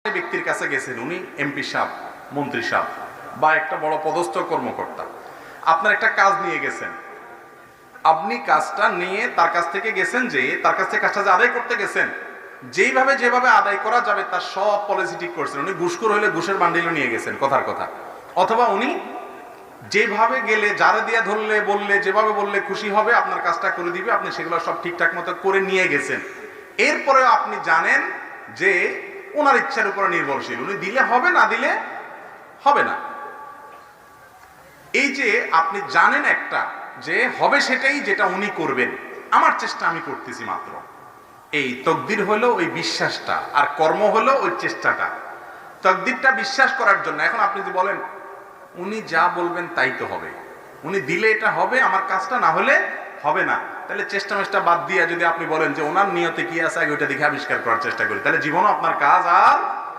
ব্যক্তির কাছে গেছেন, উনি এমপি সাহেব, মন্ত্রী সাহেব বা একটা বড় পদস্থ কর্মকর্তা, আপনার একটা কাজ নিয়ে গেছেন। আপনি কাজটা নিয়ে তার কাছ থেকে গেছেন, যে তার কাছ থেকে কাজটা যে আদায় করতে গেছেন, যেভাবে আদায় করা যাবে তার সব পলিসি ঠিক করছেন। উনি ঘুষখোর হইলে ঘুষের বান্ডিলও নিয়ে গেছেন, কথার কথা। অথবা উনি যেভাবে গেলে, যারা দিয়া ধরলে বললে, যেভাবে বললে খুশি হবে আপনার কাজটা করে দিবে, আপনি সেগুলো সব ঠিকঠাক মতো করে নিয়ে গেছেন। এরপরেও আপনি জানেন যে ওনার ইচ্ছার উপরে নির্ভরশীল, উনি দিলে হবে, না দিলে হবে না। এই যে আপনি জানেন একটা যে হবে সেটাই, যেটা উনি করবেন, আমার চেষ্টা আমি করতেছি মাত্র, এই তকদির হলো ওই বিশ্বাসটা, আর কর্ম হলো ওই চেষ্টাটা। তকদিরটা বিশ্বাস করার জন্য। এখন আপনি যদি বলেন উনি যা বলবেন তাই তো হবে, উনি দিলে এটা হবে, আমার কাজটা না হলে হবে না, তাহলে চেষ্টা মেষ্টা বাদ দিয়ে যদি আপনি বলেন যে ওনার নিয়তে কি আছে আগে ওইটা দেখে আবিষ্কার করার চেষ্টা করি, তাহলে জীবনও আপনার কাজ আর